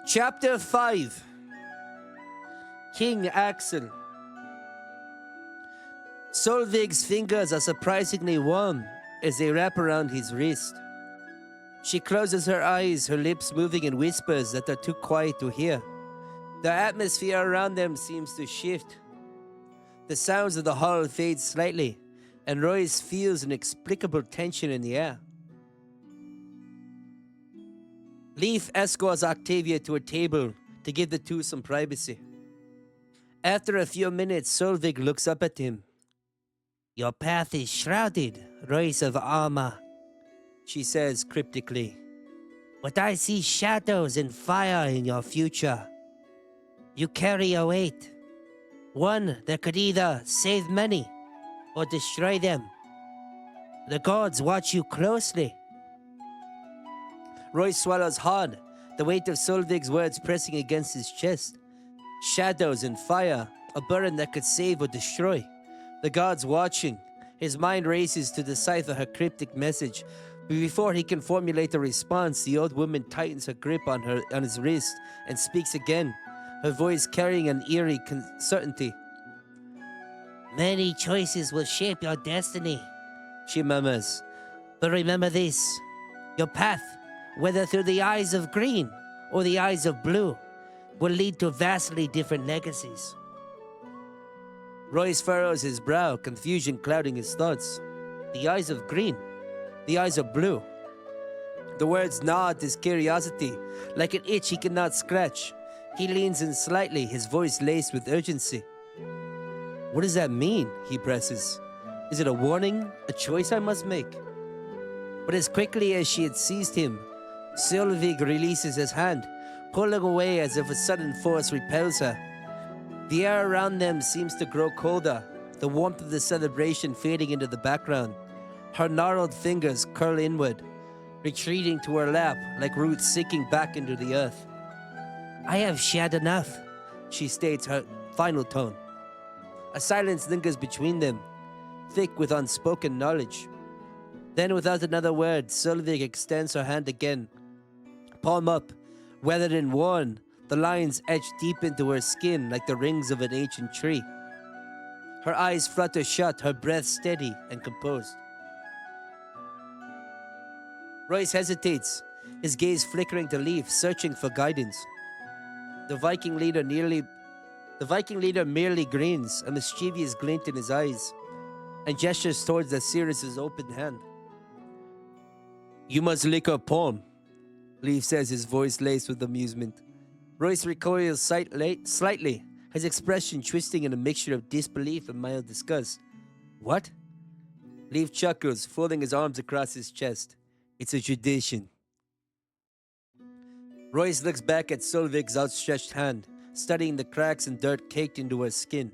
Chapter 5. King Axel. Solveig's fingers are surprisingly warm as they wrap around his wrist. She closes her eyes, her lips moving in whispers that are too quiet to hear. The atmosphere around them seems to shift. The sounds of the hall fade slightly, and Royce feels an inexplicable tension in the air. Leaf escorts Octavia to a table to give the two some privacy. After a few minutes, Solveig looks up at him. "Your path is shrouded, Royce of Arma," she says cryptically. "But I see shadows and fire in your future. You carry a weight, one that could either save many or destroy them. The gods watch you closely." Royce swallows hard, the weight of Solveig's words pressing against his chest. Shadows and fire, a burden that could save or destroy. The gods watching. His mind races to decipher her cryptic message, but before he can formulate a response, the old woman tightens her grip on his wrist and speaks again, her voice carrying an eerie certainty. "Many choices will shape your destiny," she murmurs. "But remember this, your path, whether through the eyes of green or the eyes of blue, will lead to vastly different legacies." Royce furrows his brow, confusion clouding his thoughts. The eyes of green, the eyes of blue. The words gnaw at his curiosity, like an itch he cannot scratch. He leans in slightly, his voice laced with urgency. "What does that mean?" he presses. "Is it a warning, a choice I must make?" But as quickly as she had seized him, Solveig releases his hand, pulling away as if a sudden force repels her. The air around them seems to grow colder, the warmth of the celebration fading into the background. Her gnarled fingers curl inward, retreating to her lap like roots sinking back into the earth. "I have shared enough," she states, her final tone. A silence lingers between them, thick with unspoken knowledge. Then, without another word, Solveig extends her hand again. Palm up, weathered and worn, the lines etched deep into her skin like the rings of an ancient tree. Her eyes flutter shut, her breath steady and composed. Royce hesitates, his gaze flickering to Leaf, searching for guidance. The Viking leader merely grins, a mischievous glint in his eyes, and gestures towards the Sirius's open hand. "You must lick her palm," Leaf says, his voice laced with amusement. Royce recoils slightly, his expression twisting in a mixture of disbelief and mild disgust. "What?" Leaf chuckles, folding his arms across his chest. "It's a tradition." Royce looks back at Solveig's outstretched hand, studying the cracks and dirt caked into her skin.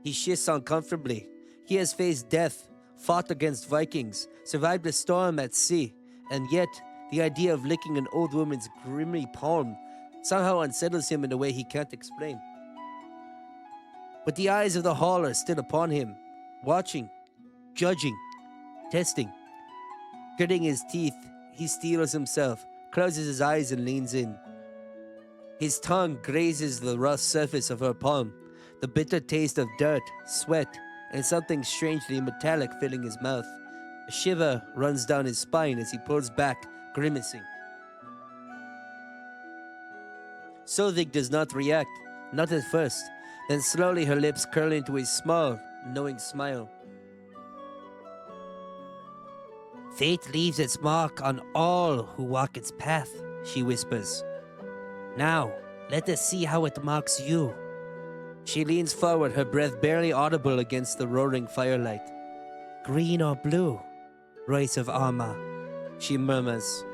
He shifts uncomfortably. He has faced death, fought against Vikings, survived a storm at sea, and yet the idea of licking an old woman's grimy palm somehow unsettles him in a way he can't explain. But the eyes of the hall are still upon him, watching, judging, testing. Gritting his teeth, he steels himself, closes his eyes and leans in. His tongue grazes the rough surface of her palm, the bitter taste of dirt, sweat, and something strangely metallic filling his mouth. A shiver runs down his spine as he pulls back, grimacing. Solveig does not react, not at first. Then slowly her lips curl into a small, knowing smile. "Fate leaves its mark on all who walk its path," she whispers. "Now, let us see how it marks you." She leans forward, her breath barely audible against the roaring firelight. "Green or blue, Royce of Arma," she murmurs.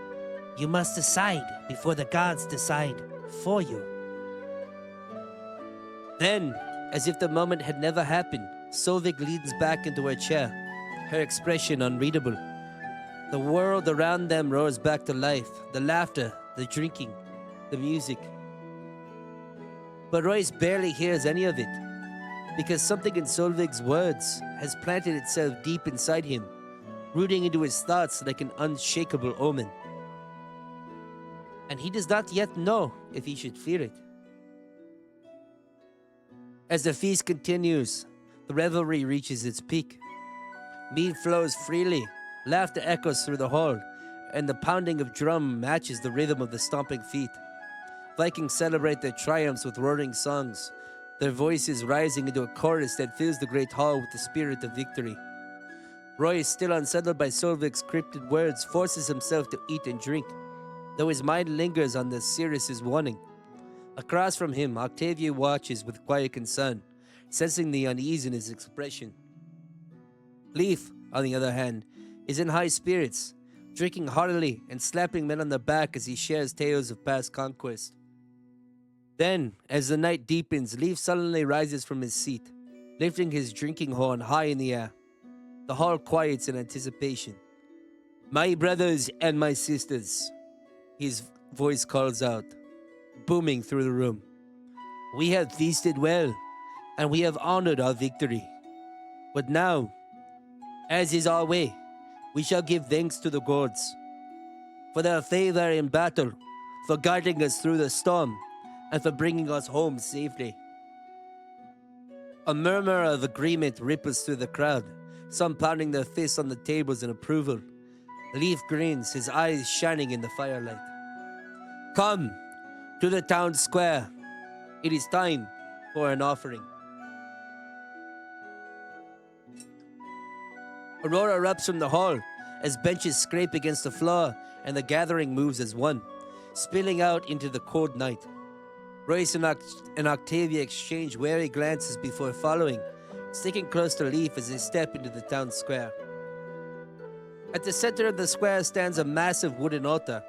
"You must decide before the gods decide for you." Then, as if the moment had never happened, Solveig leans back into her chair, her expression unreadable. The world around them roars back to life, the laughter, the drinking, the music. But Royce barely hears any of it, because something in Solveig's words has planted itself deep inside him, rooting into his thoughts like an unshakable omen. and he does not yet know if he should fear it. As the feast continues, the revelry reaches its peak. Mead flows freely, laughter echoes through the hall, and the pounding of drum matches the rhythm of the stomping feet. Vikings celebrate their triumphs with roaring songs, their voices rising into a chorus that fills the great hall with the spirit of victory. Roy, still unsettled by Solvik's cryptic words, forces himself to eat and drink, though his mind lingers on the Sirius's warning. Across from him, Octavia watches with quiet concern, sensing the unease in his expression. Leaf, on the other hand, is in high spirits, drinking heartily and slapping men on the back as he shares tales of past conquest. Then, as the night deepens, Leaf suddenly rises from his seat, lifting his drinking horn high in the air. The hall quiets in anticipation. "My brothers and my sisters," his voice calls out, booming through the room. "We have feasted well, and we have honored our victory. But now, as is our way, we shall give thanks to the gods for their favor in battle, for guiding us through the storm, and for bringing us home safely." A murmur of agreement ripples through the crowd, some pounding their fists on the tables in approval. Leaf grins, his eyes shining in the firelight. "Come to the town square. It is time for an offering." A roar erupts from the hall as benches scrape against the floor and the gathering moves as one, spilling out into the cold night. Royce and Octavia exchange wary glances before following, sticking close to Leaf as they step into the town square. At the center of the square stands a massive wooden altar,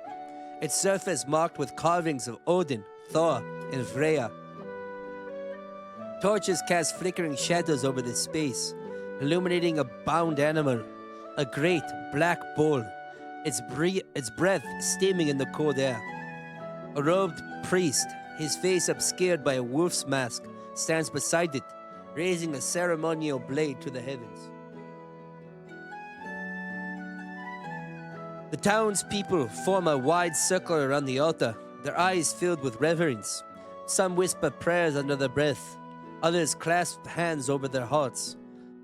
its surface marked with carvings of Odin, Thor, and Freya. Torches cast flickering shadows over the space, illuminating a bound animal, a great black bull, its breath steaming in the cold air. A robed priest, his face obscured by a wolf's mask, stands beside it, raising a ceremonial blade to the heavens. The townspeople form a wide circle around the altar, their eyes filled with reverence. Some whisper prayers under their breath, others clasp hands over their hearts.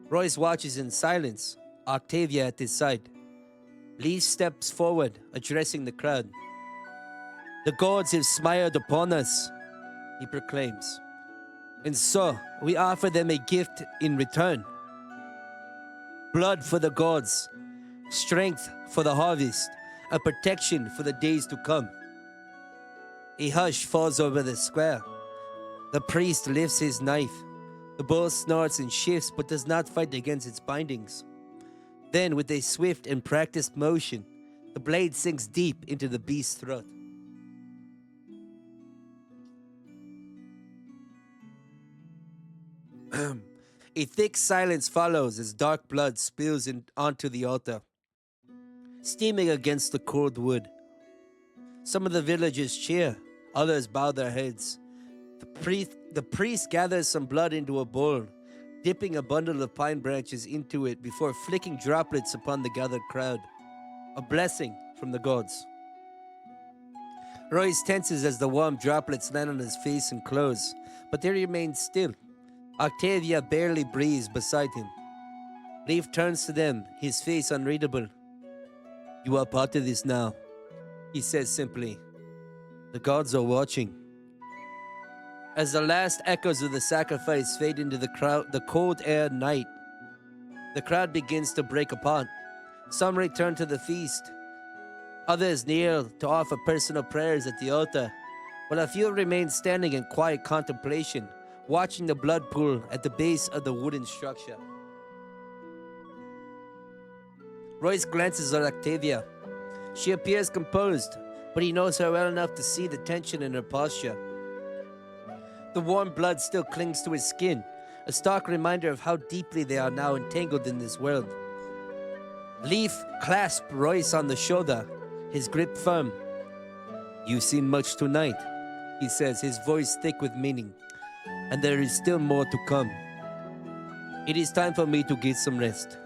Royce watches in silence, Octavia at his side. Lee steps forward, addressing the crowd. "The gods have smiled upon us," he proclaims, "and so we offer them a gift in return. Blood for the gods, strength for the harvest, and protection for the days to come." A hush falls over the square. The priest lifts his knife. The bull snorts and shifts but does not fight against its bindings. Then, with a swift and practiced motion, the blade sinks deep into the beast's throat. A thick silence follows as dark blood spills onto the altar, steaming against the cold wood. Some of the villagers cheer, others bow their heads. The priest gathers some blood into a bowl, dipping a bundle of pine branches into it before flicking droplets upon the gathered crowd. A blessing from the gods. Royce tenses as the warm droplets land on his face and clothes, but they remain still. Octavia barely breathes beside him. Leaf turns to them, his face unreadable. "You are part of this now," he says simply. "The gods are watching." As the last echoes of the sacrifice fade into the cold air night, the crowd begins to break apart. Some return to the feast. Others kneel to offer personal prayers at the altar, while a few remain standing in quiet contemplation, watching the blood pool at the base of the wooden structure. Royce glances at Octavia. She appears composed, but he knows her well enough to see the tension in her posture. The warm blood still clings to his skin, a stark reminder of how deeply they are now entangled in this world. Leaf clasps Royce on the shoulder, his grip firm. "You've seen much tonight," he says, his voice thick with meaning. "And there is still more to come. It is time for me to get some rest.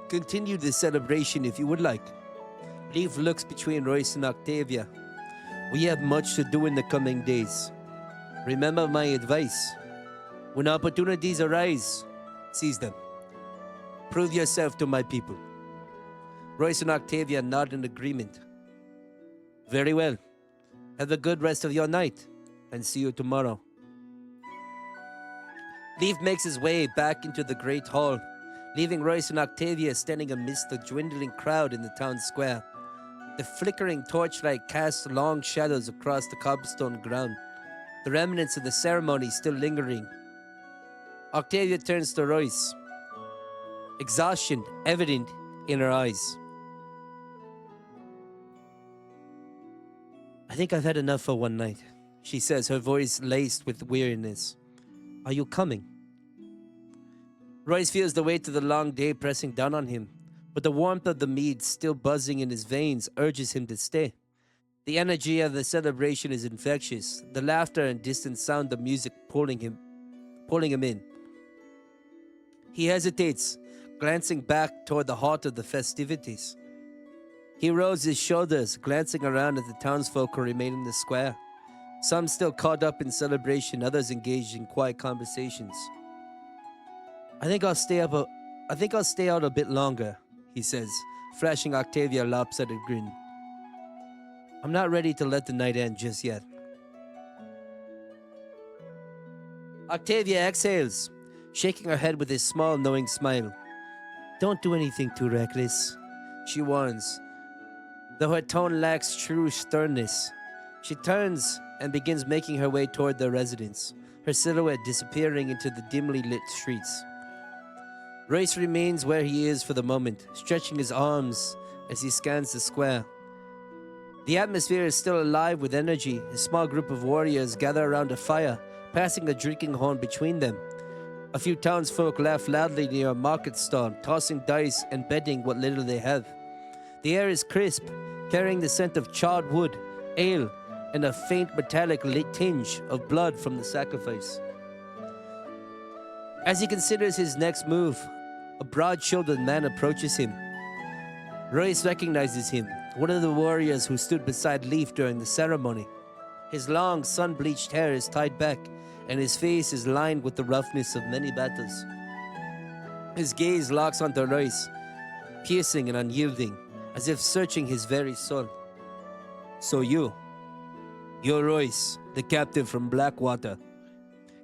Continue the celebration if you would like." Leaf looks between Royce and Octavia, We have much to do in the coming days. Remember my advice. When opportunities arise, seize them. Prove yourself to my people. Royce and Octavia nod in agreement. Very well. Have a good rest of your night, and see you tomorrow. Leaf makes his way back into the great hall, leaving Royce and Octavia standing amidst the dwindling crowd in the town square. The flickering torchlight casts long shadows across the cobblestone ground, the remnants of the ceremony still lingering. Octavia turns to Royce, exhaustion evident in her eyes. I think I've had enough for one night, she says, her voice laced with weariness. Are you coming? Royce feels the weight of the long day pressing down on him, but the warmth of the mead still buzzing in his veins urges him to stay. The energy of the celebration is infectious, the laughter and distant sound of music pulling him in. He hesitates, glancing back toward the heart of the festivities. He rolls his shoulders, glancing around at the townsfolk who remain in the square. Some still caught up in celebration, others engaged in quiet conversations. I think I'll stay out a bit longer, he says, flashing Octavia a lopsided grin. I'm not ready to let the night end just yet. Octavia exhales, shaking her head with a small, knowing smile. Don't do anything too reckless, she warns, though her tone lacks true sternness. She turns and begins making her way toward their residence, her silhouette disappearing into the dimly lit streets. Royce remains where he is for the moment, stretching his arms as he scans the square. The atmosphere is still alive with energy. A small group of warriors gather around a fire, passing a drinking horn between them. A few townsfolk laugh loudly near a market stall, tossing dice and betting what little they have. The air is crisp, carrying the scent of charred wood, ale, and a faint metallic tinge of blood from the sacrifice. As he considers his next move, a broad-shouldered man approaches him. Royce recognizes him, one of the warriors who stood beside Leaf during the ceremony. His long, sun-bleached hair is tied back, and his face is lined with the roughness of many battles. His gaze locks onto Royce, piercing and unyielding, as if searching his very soul. So you're Royce, the captive from Blackwater.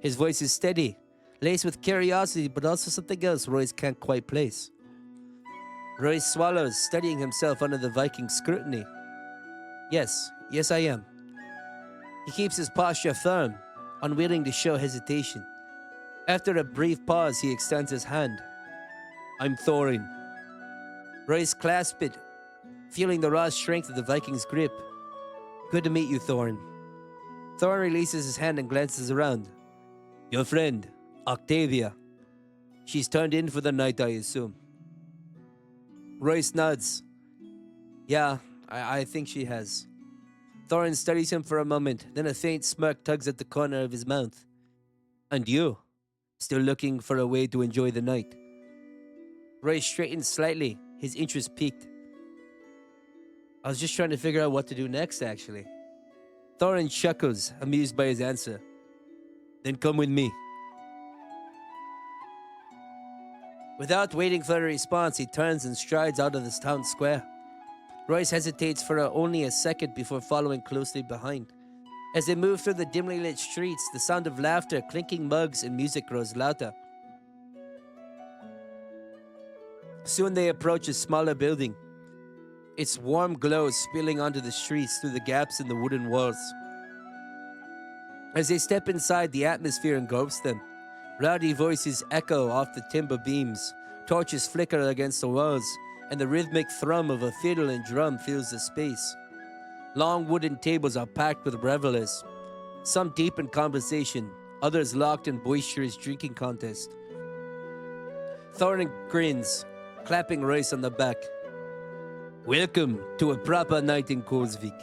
His voice is steady, laced with curiosity, but also something else Royce can't quite place. Royce swallows, steadying himself under the Viking's scrutiny. Yes, I am. He keeps his posture firm, unwilling to show hesitation. After a brief pause, he extends his hand. I'm Thorin. Royce clasps it, feeling the raw strength of the Viking's grip. Good to meet you, Thorin. Thorin releases his hand and glances around. Your friend, Octavia. She's turned in for the night, I assume. Royce nods. Yeah, I think she has. Thorin studies him for a moment, then a faint smirk tugs at the corner of his mouth. And you? Still looking for a way to enjoy the night? Royce straightens slightly, his interest piqued. I was just trying to figure out what to do next, actually. Thorin chuckles, amused by his answer. Then come with me. Without waiting for a response, he turns and strides out of the town square. Royce hesitates for only a second before following closely behind. As they move through the dimly lit streets, the sound of laughter, clinking mugs, and music grows louder. Soon they approach a smaller building, its warm glow spilling onto the streets through the gaps in the wooden walls. As they step inside, the atmosphere engulfs them. Rowdy voices echo off the timber beams, torches flicker against the walls, and the rhythmic thrum of a fiddle and drum fills the space. Long wooden tables are packed with revelers, some deep in conversation, others locked in boisterous drinking contest. Thorin grins, clapping Royce on the back. Welcome to a proper night in Kolsvik.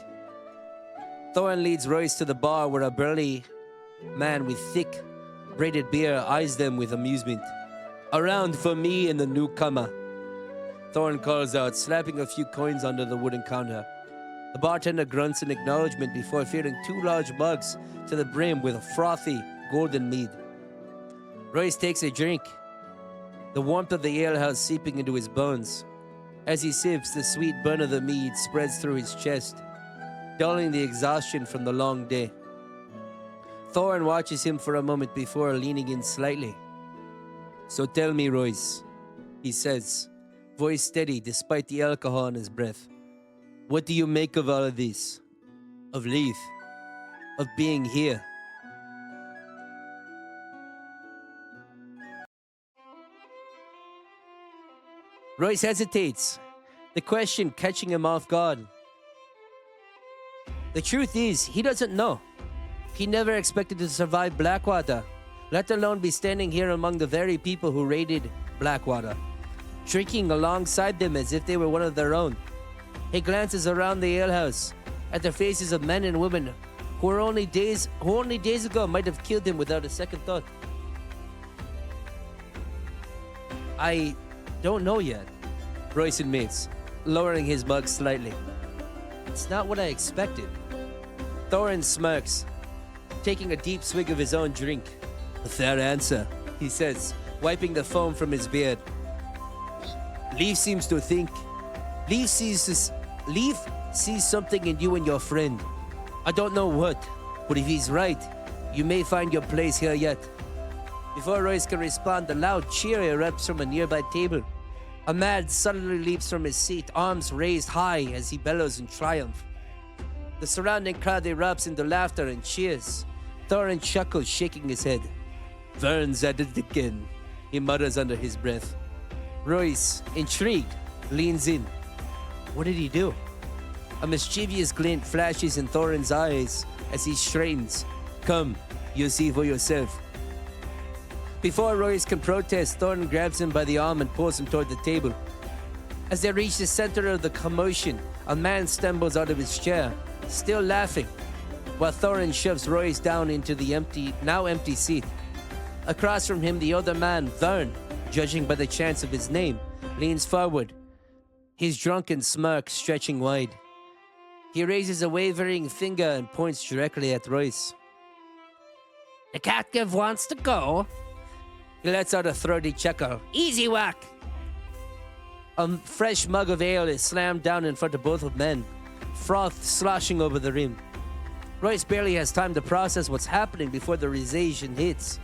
Thorin leads Royce to the bar where a burly man with thick, braided beard eyes them with amusement. A round for me and the newcomer, Thorin calls out, slapping a few coins under the wooden counter. The bartender grunts in acknowledgement before filling 2 large mugs to the brim with a frothy, golden mead. Royce takes a drink, the warmth of the alehouse seeping into his bones. As he sips, the sweet burn of the mead spreads through his chest, dulling the exhaustion from the long day. Thorin watches him for a moment before leaning in slightly. "So tell me, Royce," he says, voice steady despite the alcohol in his breath. "What do you make of all of this? Of Leith? Of being here?" Royce hesitates, the question catching him off guard. The truth is, he doesn't know. He never expected to survive Blackwater, let alone be standing here among the very people who raided Blackwater, drinking alongside them as if they were one of their own. He glances around the alehouse at the faces of men and women who only days ago might have killed him without a second thought. "I don't know yet," Royce admits, lowering his mug slightly. "It's not what I expected." Thorin smirks, taking a deep swig of his own drink. "A fair answer," he says, wiping the foam from his beard. Leaf seems to think. Leaf sees something in you and your friend. I don't know what, but if he's right, you may find your place here yet. Before Royce can respond, a loud cheer erupts from a nearby table. A man suddenly leaps from his seat, arms raised high as he bellows in triumph. The surrounding crowd erupts into laughter and cheers. Thorin chuckles, shaking his head. "Vern's at it again," he mutters under his breath. Royce, intrigued, leans in. What did he do? A mischievous glint flashes in Thorin's eyes as he straightens. "Come, you'll see for yourself." Before Royce can protest, Thorin grabs him by the arm and pulls him toward the table. As they reach the center of the commotion, a man stumbles out of his chair, still laughing, while Thorin shoves Royce down into the now empty seat. Across from him, the other man, Vern, judging by the chance of his name, leans forward, his drunken smirk stretching wide. He raises a wavering finger and points directly at Royce. "The captive wants to go." He lets out a throaty chuckle. "Easy whack." A fresh mug of ale is slammed down in front of both of men, froth sloshing over the rim. Royce barely has time to process what's happening before the realization hits.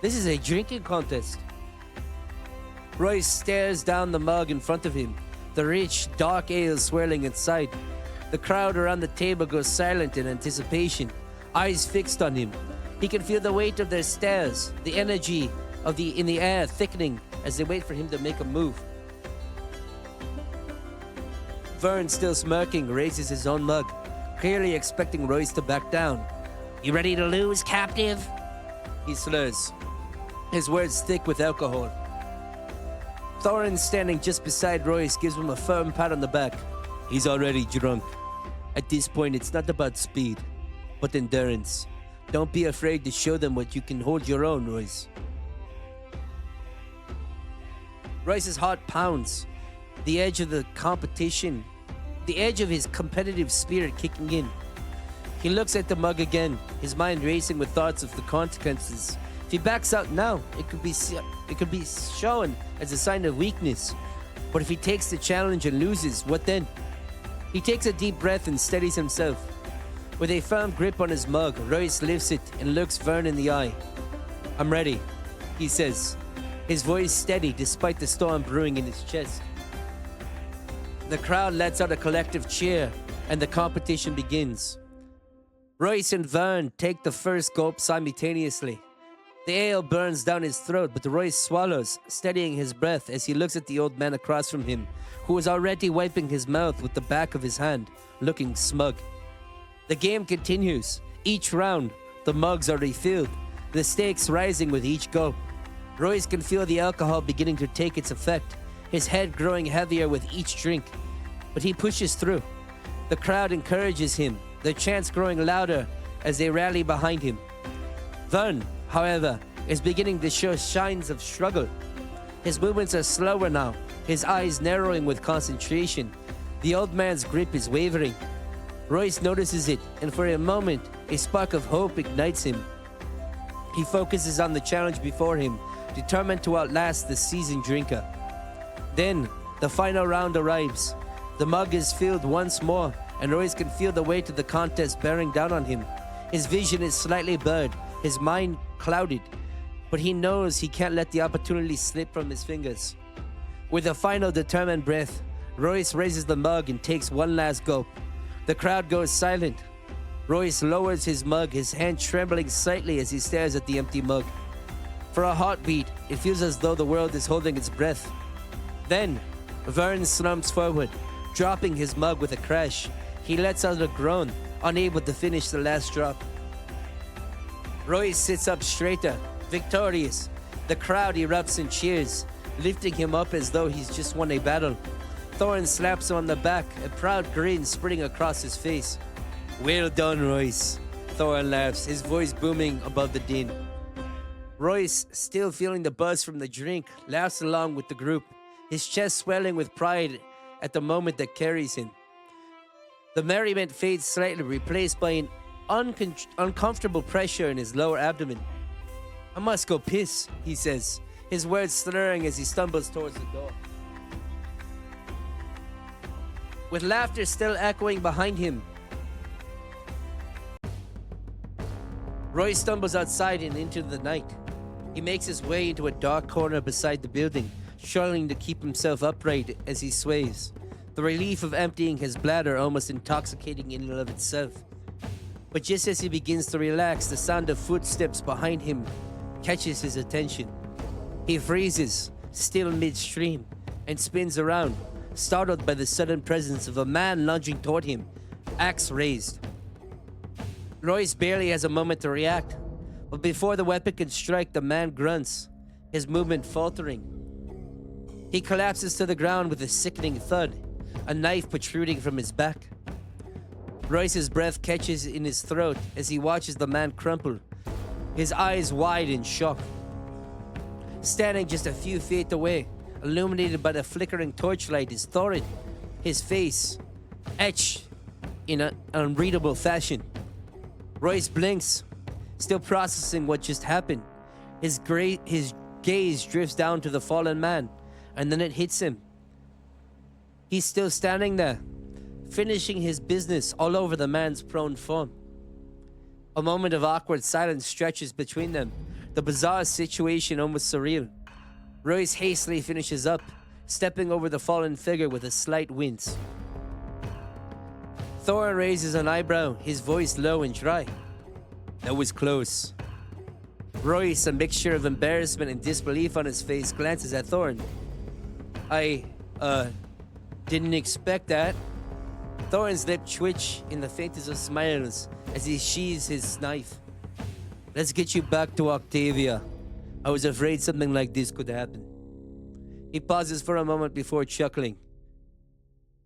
This is a drinking contest. Royce stares down the mug in front of him, the rich, dark ale swirling inside. The crowd around the table goes silent in anticipation, eyes fixed on him. He can feel the weight of their stares, the energy in the air thickening as they wait for him to make a move. Vern, still smirking, raises his own mug, clearly expecting Royce to back down. "You ready to lose, captive?" He slurs, his words thick with alcohol. Thorin, standing just beside Royce, gives him a firm pat on the back. He's already drunk. At this point, it's not about speed, but endurance. Don't be afraid to show them what you can hold your own, Royce. Royce's heart pounds, the edge of the competition, the edge of his competitive spirit kicking in. He looks at the mug again, his mind racing with thoughts of the consequences. If he backs out now, it could be shown as a sign of weakness. But if he takes the challenge and loses, what then? He takes a deep breath and steadies himself. With a firm grip on his mug, Royce lifts it and looks Vern in the eye. "I'm ready," he says, his voice steady despite the storm brewing in his chest. The crowd lets out a collective cheer, and the competition begins. Royce and Vern take the first gulp simultaneously. The ale burns down his throat, but Royce swallows, steadying his breath as he looks at the old man across from him, who is already wiping his mouth with the back of his hand, looking smug. The game continues. Each round, the mugs are refilled, the stakes rising with each gulp. Royce can feel the alcohol beginning to take its effect, his head growing heavier with each drink. But he pushes through. The crowd encourages him, the chants growing louder as they rally behind him. Vern, however, is beginning to show signs of struggle. His movements are slower now, his eyes narrowing with concentration. The old man's grip is wavering. Royce notices it, and for a moment, a spark of hope ignites him. He focuses on the challenge before him, determined to outlast the seasoned drinker. Then, the final round arrives. The mug is filled once more, and Royce can feel the weight of the contest bearing down on him. His vision is slightly blurred, his mind clouded, but he knows he can't let the opportunity slip from his fingers. With a final determined breath, Royce raises the mug and takes one last gulp. The crowd goes silent. Royce lowers his mug, his hand trembling slightly as he stares at the empty mug. For a heartbeat, it feels as though the world is holding its breath. Then, Vern slumps forward, dropping his mug with a crash. He lets out a groan, unable to finish the last drop. Royce sits up straighter, victorious. The crowd erupts in cheers, lifting him up as though he's just won a battle. Thorne slaps him on the back, a proud grin spreading across his face. "Well done, Royce," Thorne laughs, his voice booming above the din. Royce, still feeling the buzz from the drink, laughs along with the group, his chest swelling with pride at the moment that carries him. The merriment fades slightly, replaced by an uncomfortable pressure in his lower abdomen. "I must go piss," he says, his words slurring as he stumbles towards the door. With laughter still echoing behind him, Roy stumbles outside and into the night. He makes his way into a dark corner beside the building, struggling to keep himself upright as he sways. The relief of emptying his bladder almost intoxicating in and of itself. But just as he begins to relax, the sound of footsteps behind him catches his attention. He freezes, still midstream, and spins around, startled by the sudden presence of a man lunging toward him, axe raised. Royce barely has a moment to react, but before the weapon can strike, the man grunts, his movement faltering. He collapses to the ground with a sickening thud, a knife protruding from his back. Royce's breath catches in his throat as he watches the man crumple, his eyes wide in shock. Standing just a few feet away, illuminated by the flickering torchlight, is Thorin, his face etched in an unreadable fashion. Royce blinks, still processing what just happened. His gaze drifts down to the fallen man, and then it hits him. He's still standing there, finishing his business all over the man's prone form. A moment of awkward silence stretches between them, the bizarre situation almost surreal. Royce hastily finishes up, stepping over the fallen figure with a slight wince. Thorin raises an eyebrow, his voice low and dry. "That was close." Royce, a mixture of embarrassment and disbelief on his face, glances at Thorin. I didn't expect that." Thorin's lip twitch in the faintest of smiles as he sheathes his knife. "Let's get you back to Octavia. I was afraid something like this could happen." He pauses for a moment before chuckling.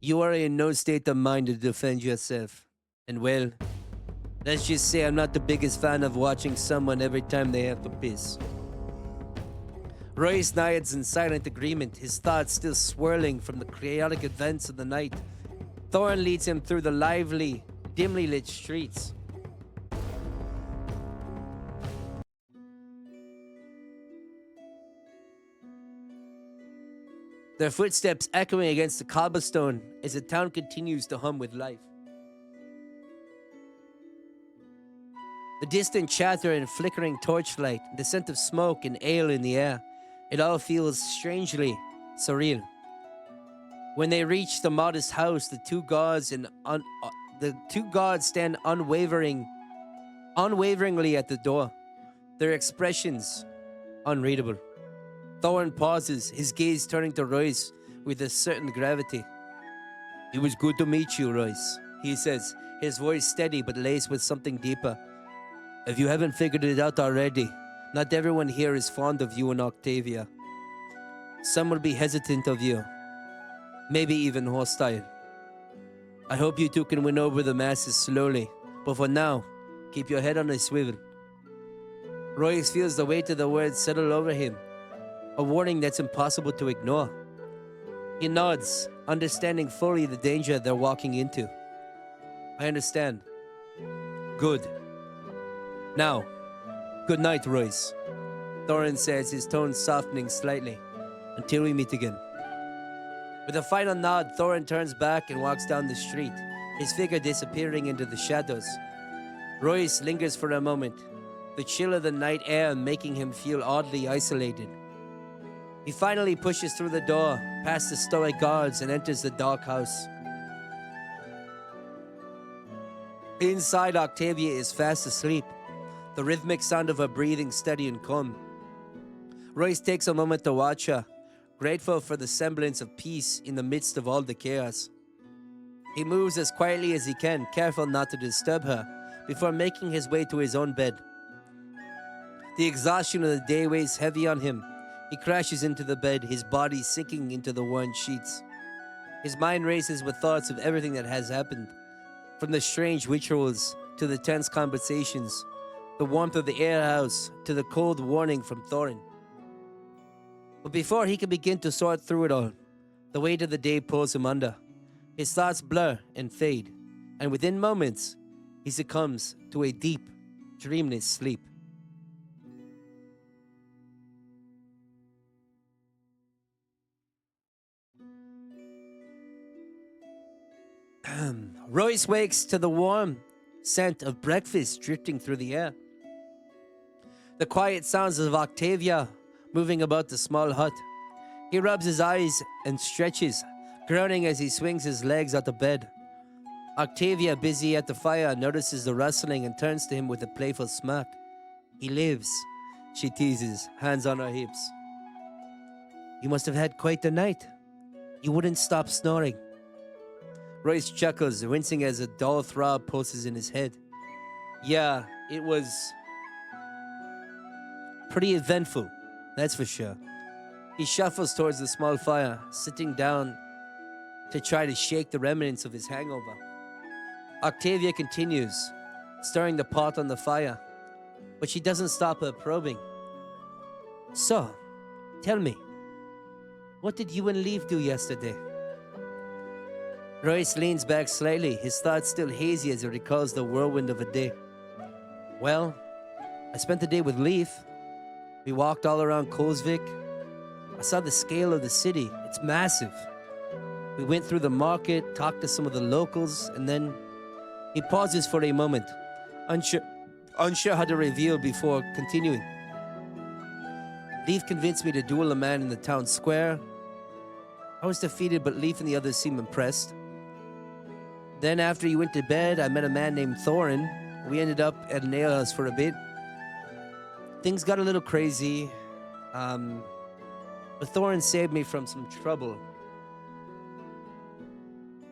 "You are in no state of mind to defend yourself. And well, let's just say I'm not the biggest fan of watching someone every time they have to piss." Royce nods in silent agreement, his thoughts still swirling from the chaotic events of the night. Thorin leads him through the lively, dimly lit streets. Their footsteps echoing against the cobblestone as the town continues to hum with life. The distant chatter and flickering torchlight, the scent of smoke and ale in the air, it all feels strangely surreal. When they reach the modest house, the two gods stand unwaveringly at the door, their expressions unreadable. Thorin pauses, his gaze turning to Royce with a certain gravity. "It was good to meet you, Royce," he says, his voice steady but laced with something deeper. "If you haven't figured it out already, not everyone here is fond of you and Octavia. Some will be hesitant of you, maybe even hostile. I hope you two can win over the masses slowly, but for now, keep your head on a swivel." Royce feels the weight of the words settle over him, a warning that's impossible to ignore. He nods, understanding fully the danger they're walking into. I understand. Good. Now, good night, Royce. Thorin says, his tone softening slightly. Until we meet again. With a final nod, Thorin turns back and walks down the street, his figure disappearing into the shadows. Royce lingers for a moment, the chill of the night air making him feel oddly isolated. He finally pushes through the door, past the stoic guards, and enters the dark house. Inside, Octavia is fast asleep, the rhythmic sound of her breathing steady and calm. Royce takes a moment to watch her, grateful for the semblance of peace in the midst of all the chaos. He moves as quietly as he can, careful not to disturb her, before making his way to his own bed. The exhaustion of the day weighs heavy on him. He crashes into the bed, his body sinking into the worn sheets. His mind races with thoughts of everything that has happened, from the strange rituals to the tense conversations, the warmth of the air house to the cold warning from Thorin. But before he can begin to sort through it all, the weight of the day pulls him under. His thoughts blur and fade, and within moments, he succumbs to a deep, dreamless sleep. Royce wakes to the warm scent of breakfast drifting through the air. The quiet sounds of Octavia moving about the small hut. He rubs his eyes and stretches, groaning as he swings his legs out of bed. Octavia, busy at the fire, notices the rustling and turns to him with a playful smirk. He lives, she teases, hands on her hips. You must have had quite the night. You wouldn't stop snoring. Royce chuckles, wincing as a dull throb pulses in his head. Yeah, it was pretty eventful, that's for sure. He shuffles towards the small fire, sitting down to try to shake the remnants of his hangover. Octavia continues, stirring the pot on the fire, but she doesn't stop her probing. So, tell me, what did you and Leaf do yesterday? Royce leans back slightly, his thoughts still hazy as he recalls the whirlwind of a day. Well, I spent the day with Leaf. We walked all around Colesvik. I saw the scale of the city. It's massive. We went through the market, talked to some of the locals, and then he pauses for a moment, unsure how to reveal before continuing. Leaf convinced me to duel a man in the town square. I was defeated, but Leaf and the others seemed impressed. Then after he went to bed, I met a man named Thorin. We ended up at an alehouse for a bit. Things got a little crazy, but Thorin saved me from some trouble.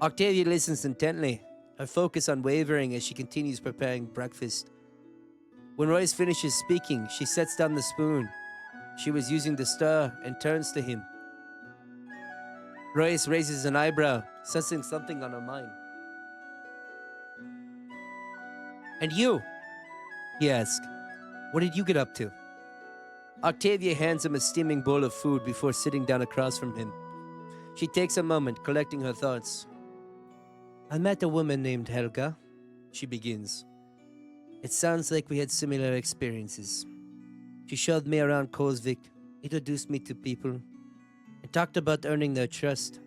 Octavia listens intently, her focus unwavering as she continues preparing breakfast. When Royce finishes speaking, she sets down the spoon she was using to stir and turns to him. Royce raises an eyebrow, sensing something on her mind. And you? He asks. What did you get up to? Octavia hands him a steaming bowl of food before sitting down across from him. She takes a moment, collecting her thoughts. I met a woman named Helga, she begins. It sounds like we had similar experiences. She showed me around Colesvik, introduced me to people, and talked about earning their trust.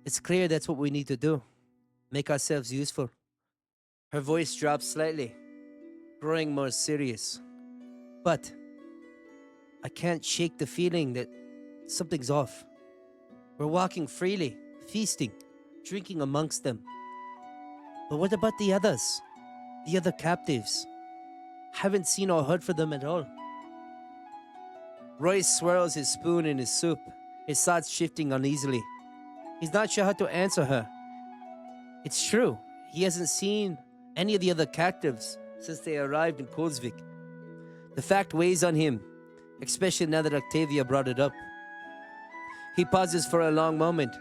It's clear that's what we need to do. Make ourselves useful. Her voice drops slightly, growing more serious. But I can't shake the feeling that something's off. We're walking freely, feasting, drinking amongst them. But what about the others? The other captives? Haven't seen or heard from them at all. Royce swirls his spoon in his soup, his thoughts shifting uneasily. He's not sure how to answer her. It's true, he hasn't seen any of the other captives since they arrived in Colesvik. The fact weighs on him, especially now that Octavia brought it up. He pauses for a long moment,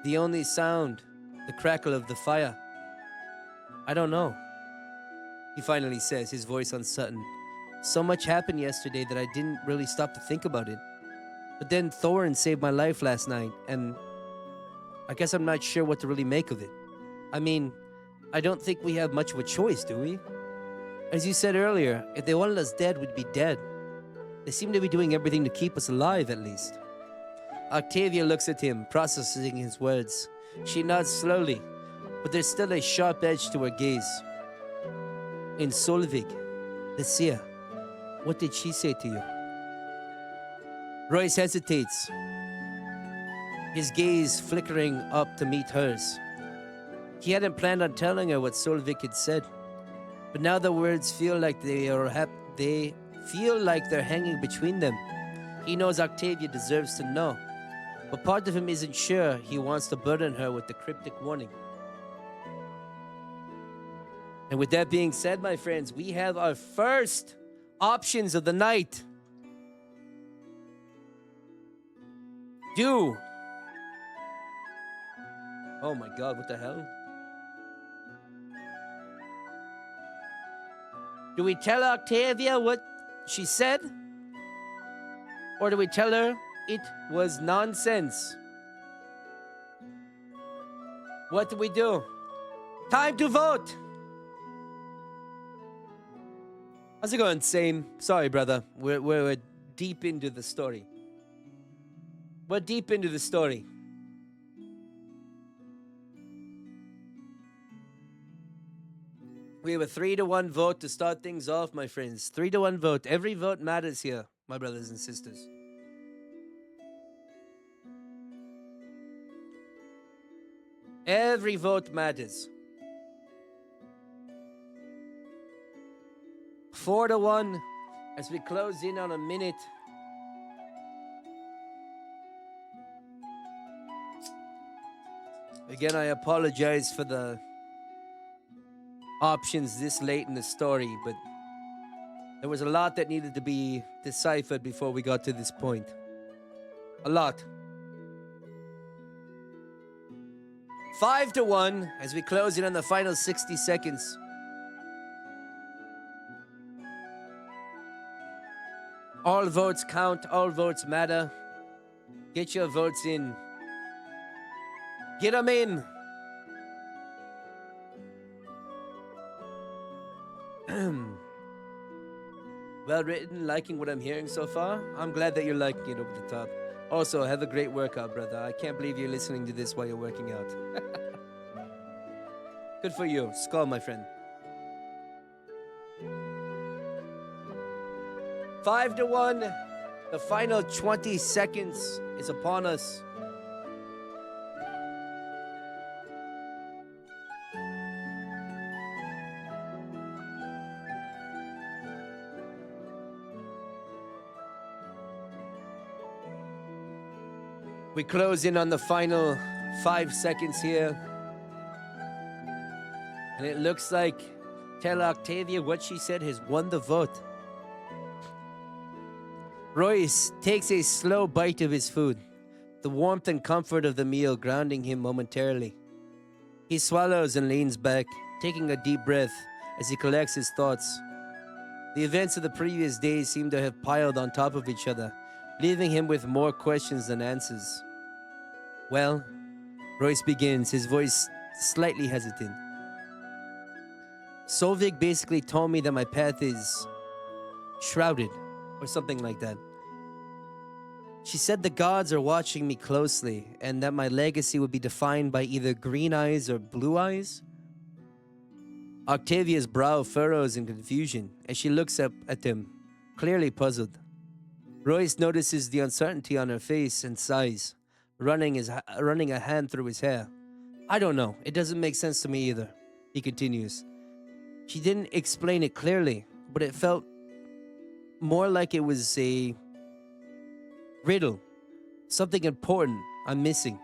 the only sound, the crackle of the fire. I don't know, he finally says, his voice uncertain. So much happened yesterday that I didn't really stop to think about it. But then Thorin saved my life last night, and I guess I'm not sure what to really make of it. I mean, I don't think we have much of a choice, do we? As you said earlier, if they wanted us dead, we'd be dead. They seem to be doing everything to keep us alive, at least. Octavia looks at him, processing his words. She nods slowly, but there's still a sharp edge to her gaze. In Solvig, Lucia, what did she say to you? Royce hesitates, his gaze flickering up to meet hers. He hadn't planned on telling her what Solvik had said, but now the words feel like they're hanging between them. He knows Octavia deserves to know, but part of him isn't sure he wants to burden her with the cryptic warning. And with that being said, my friends, we have our first options of the night. Do. Oh my God, what the hell? Do we tell Octavia what she said? Or do we tell her it was nonsense? What do we do? Time to vote! How's it going, Same? Sorry, brother. We're deep into the story. We're deep into the story. We have a 3-1 vote to start things off, my friends. 3-1 vote. Every vote matters here, my brothers and sisters. Every vote matters. 4-1 as we close in on a minute. Again, I apologize for the options this late in the story, but there was a lot that needed to be deciphered before we got to this point. A lot. 5-1 as we close in on the final 60 seconds. All votes count, all votes matter. Get your votes in. Get them in. Well written, liking what I'm hearing so far. I'm glad that you're liking it over the top. Also, have a great workout, brother. I can't believe you're listening to this while you're working out. Good for you. Skull, my friend. 5-1. The final 20 seconds is upon us. We close in on the final 5 seconds here. And it looks like tell Octavia what she said has won the vote. Royce takes a slow bite of his food, the warmth and comfort of the meal grounding him momentarily. He swallows and leans back, taking a deep breath as he collects his thoughts. The events of the previous days seem to have piled on top of each other, leaving him with more questions than answers. Well, Royce begins, his voice slightly hesitant. Solvik basically told me that my path is shrouded, or something like that. She said the gods are watching me closely, and that my legacy would be defined by either green eyes or blue eyes. Octavia's brow furrows in confusion as she looks up at him, clearly puzzled. Royce notices the uncertainty on her face and sighs, running a hand through his hair. I don't know. It doesn't make sense to me either, he continues. She didn't explain it clearly, but it felt more like it was a riddle. Something important I'm missing.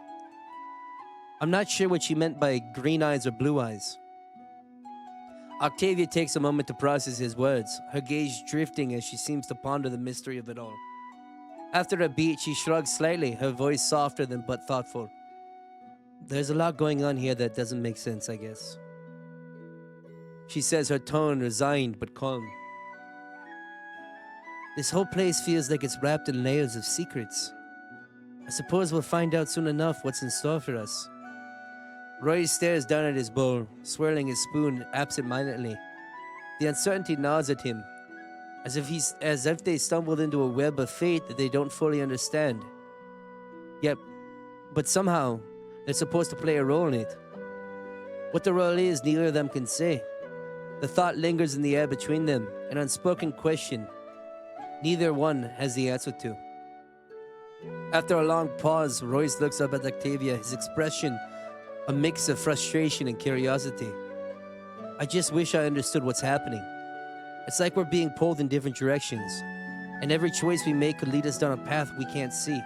I'm not sure what she meant by green eyes or blue eyes. Octavia takes a moment to process his words, her gaze drifting as she seems to ponder the mystery of it all. After a beat, she shrugs slightly, her voice softer than but thoughtful. There's a lot going on here that doesn't make sense, I guess. She says, her tone resigned but calm. This whole place feels like it's wrapped in layers of secrets. I suppose we'll find out soon enough what's in store for us. Roy stares down at his bowl, swirling his spoon absent-mindedly. The uncertainty gnaws at him, as if they stumbled into a web of fate that they don't fully understand. Yep, but somehow they're supposed to play a role in it. What the role is, neither of them can say. The thought lingers in the air between them, an unspoken question neither one has the answer to. After a long pause, Royce looks up at Octavia, his expression a mix of frustration and curiosity. I just wish I understood what's happening. It's like we're being pulled in different directions, and every choice we make could lead us down a path we can't see.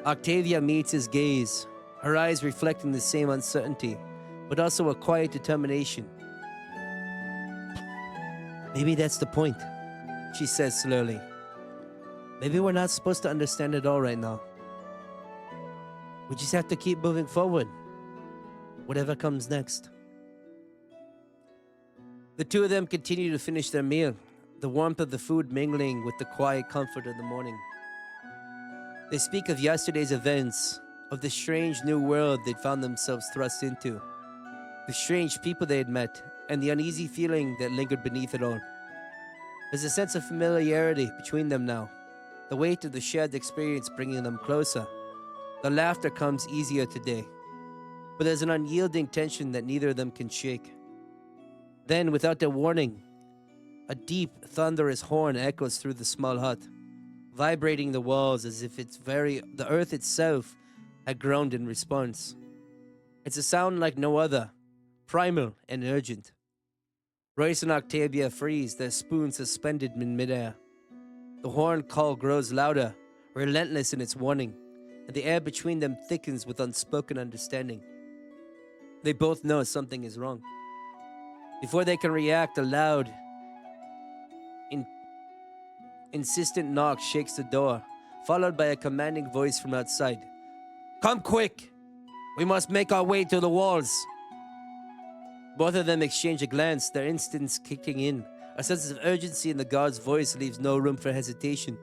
Octavia meets his gaze, her eyes reflecting the same uncertainty, but also a quiet determination. Maybe that's the point, she says slowly. Maybe we're not supposed to understand it all right now. We just have to keep moving forward, whatever comes next. The two of them continue to finish their meal, the warmth of the food mingling with the quiet comfort of the morning. They speak of yesterday's events, of the strange new world they'd found themselves thrust into, the strange people they had met, and the uneasy feeling that lingered beneath it all. There's a sense of familiarity between them now, the weight of the shared experience bringing them closer. The laughter comes easier today, but there's an unyielding tension that neither of them can shake. Then, without their warning, a deep, thunderous horn echoes through the small hut, vibrating the walls as if the earth itself had groaned in response. It's a sound like no other, primal and urgent. Royce and Octavia freeze, their spoons suspended in midair. The horn call grows louder, relentless in its warning, and the air between them thickens with unspoken understanding. They both know something is wrong. Before they can react, a loud, insistent knock shakes the door, followed by a commanding voice from outside. "Come quick! We must make our way to the walls!" Both of them exchange a glance, their instincts kicking in. A sense of urgency in the guard's voice leaves no room for hesitation.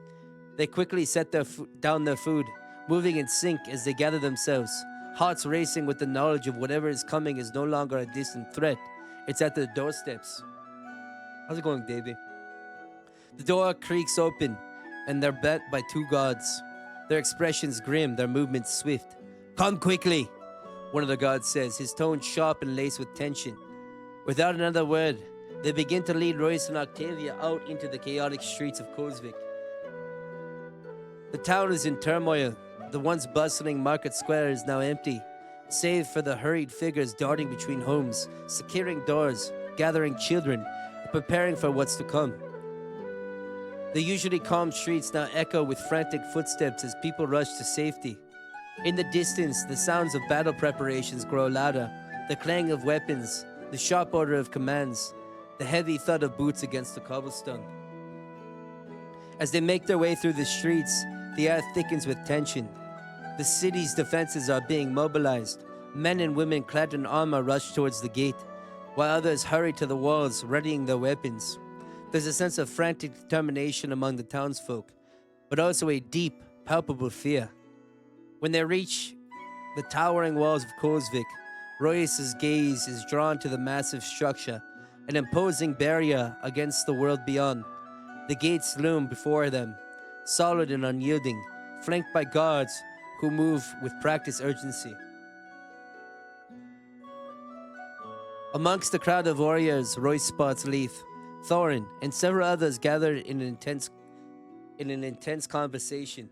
They quickly set down their food, moving in sync as they gather themselves, hearts racing with the knowledge of whatever is coming is no longer a distant threat. It's at their doorsteps. How's it going, Davey? The door creaks open, and they're met by two guards. Their expressions grim, their movements swift. "Come quickly," one of the guards says, his tone sharp and laced with tension. Without another word, they begin to lead Royce and Octavia out into the chaotic streets of Kozvik. The town is in turmoil. The once bustling market square is now empty, save for the hurried figures darting between homes, securing doors, gathering children, and preparing for what's to come. The usually calm streets now echo with frantic footsteps as people rush to safety. In the distance, the sounds of battle preparations grow louder, the clang of weapons, the sharp order of commands, the heavy thud of boots against the cobblestone. As they make their way through the streets, the air thickens with tension. The city's defenses are being mobilized. Men and women clad in armor rush towards the gate, while others hurry to the walls, readying their weapons. There's a sense of frantic determination among the townsfolk, but also a deep, palpable fear. When they reach the towering walls of Kozvik, Royce's gaze is drawn to the massive structure, an imposing barrier against the world beyond. The gates loom before them, solid and unyielding, flanked by guards who move with practiced urgency. Amongst the crowd of warriors, Royce spots Leith, Thorin, and several others gathered in an intense conversation.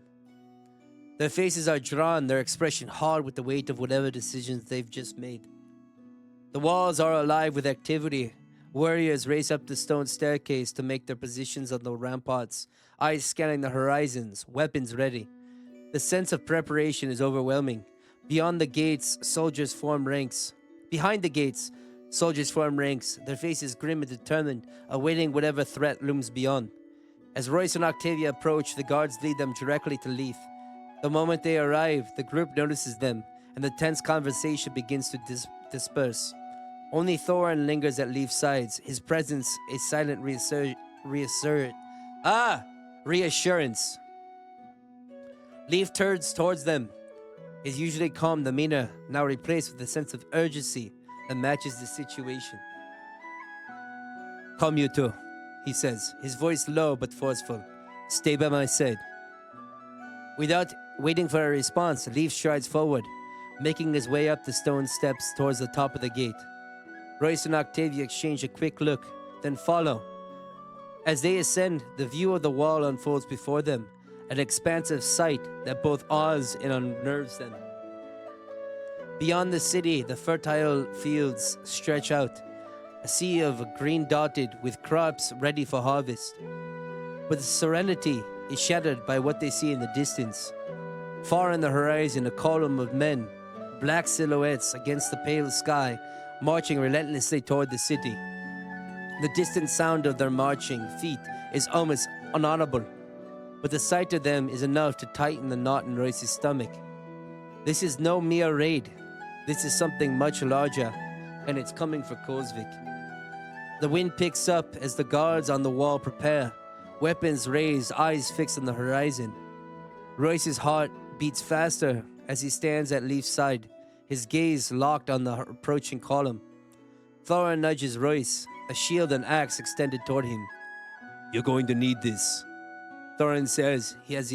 Their faces are drawn, their expression hard with the weight of whatever decisions they've just made. The walls are alive with activity. Warriors race up the stone staircase to make their positions on the ramparts, eyes scanning the horizons, weapons ready. The sense of preparation is overwhelming. Behind the gates, soldiers form ranks, their faces grim and determined, awaiting whatever threat looms beyond. As Royce and Octavia approach, the guards lead them directly to Leith. The moment they arrive, the group notices them, and the tense conversation begins to disperse. Only Thorin lingers at Leith's sides, his presence a silent reassurance. Leith turns towards them, his usually calm demeanor now replaced with a sense of urgency that matches the situation. "Come, you two," he says, his voice low but forceful. "Stay by my side." Without waiting for a response, Leaf strides forward, making his way up the stone steps towards the top of the gate. Royce and Octavia exchange a quick look, then follow. As they ascend, the view of the wall unfolds before them, an expansive sight that both awes and unnerves them. Beyond the city, the fertile fields stretch out, a sea of green dotted with crops ready for harvest. But the serenity is shattered by what they see in the distance. Far on the horizon, a column of men, black silhouettes against the pale sky, marching relentlessly toward the city. The distant sound of their marching feet is almost inaudible, but the sight of them is enough to tighten the knot in Royce's stomach. This is no mere raid. This is something much larger, and it's coming for Kozvik. The wind picks up as the guards on the wall prepare, weapons raised, eyes fixed on the horizon. Royce's heart beats faster as he stands at Leaf's side, his gaze locked on the approaching column. Thorin nudges Royce, a shield and axe extended toward him. "You're going to need this," Thorin says as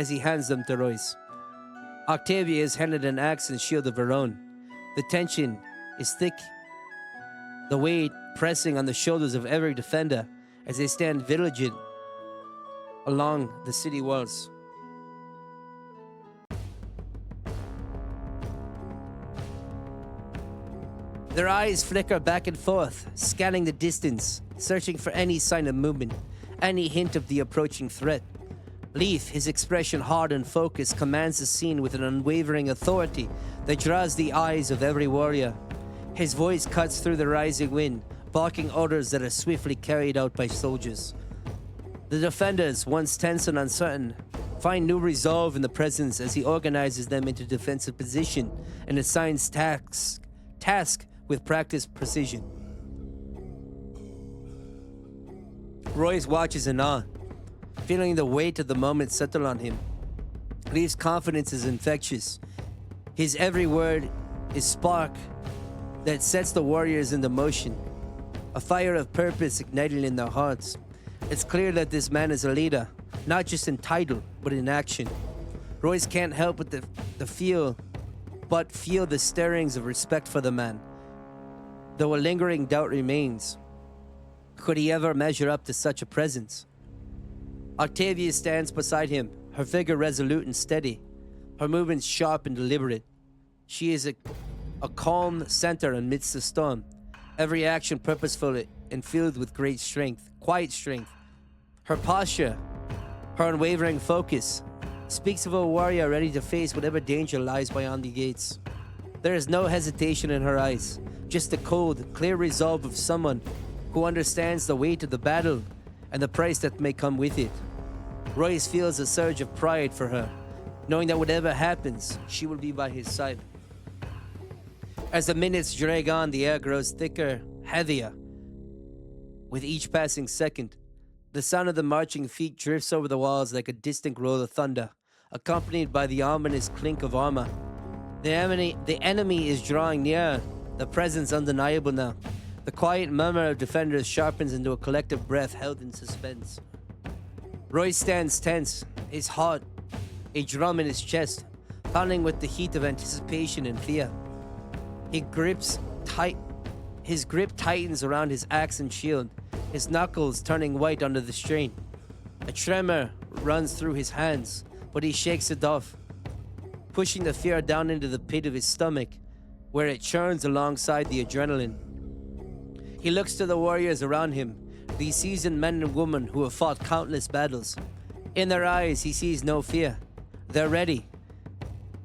he hands them to Royce. Octavia is handed an axe and shield of her own. The tension is thick, the weight pressing on the shoulders of every defender as they stand vigilant along the city walls. Their eyes flicker back and forth, scanning the distance, searching for any sign of movement, any hint of the approaching threat. Leaf, his expression hard and focused, commands the scene with an unwavering authority that draws the eyes of every warrior. His voice cuts through the rising wind, barking orders that are swiftly carried out by soldiers. The defenders, once tense and uncertain, find new resolve in the presence as he organizes them into defensive position and assigns task with practiced precision. Royce watches in awe, feeling the weight of the moment settle on him. Leaf's confidence is infectious. His every word is spark that sets the warriors into motion, a fire of purpose igniting in their hearts. It's clear that this man is a leader, not just in title, but in action. Royce can't help but feel the stirrings of respect for the man, though a lingering doubt remains. Could he ever measure up to such a presence? Octavia stands beside him, her figure resolute and steady, her movements sharp and deliberate. She is a calm center amidst the storm, every action purposeful and filled with great strength, quiet strength. Her posture, her unwavering focus, speaks of a warrior ready to face whatever danger lies beyond the gates. There is no hesitation in her eyes, just the cold, clear resolve of someone who understands the weight of the battle and the price that may come with it. Royce feels a surge of pride for her, knowing that whatever happens, she will be by his side. As the minutes drag on, the air grows thicker, heavier. With each passing second, the sound of the marching feet drifts over the walls like a distant roll of thunder, accompanied by the ominous clink of armor. The enemy is drawing near, the presence undeniable now. The quiet murmur of defenders sharpens into a collective breath held in suspense. Royce stands tense, his heart a drum in his chest, pounding with the heat of anticipation and fear. His grip tightens around his axe and shield, his knuckles turning white under the strain. A tremor runs through his hands, but he shakes it off, pushing the fear down into the pit of his stomach, where it churns alongside the adrenaline. He looks to the warriors around him, these seasoned men and women who have fought countless battles. In their eyes, he sees no fear. They're ready,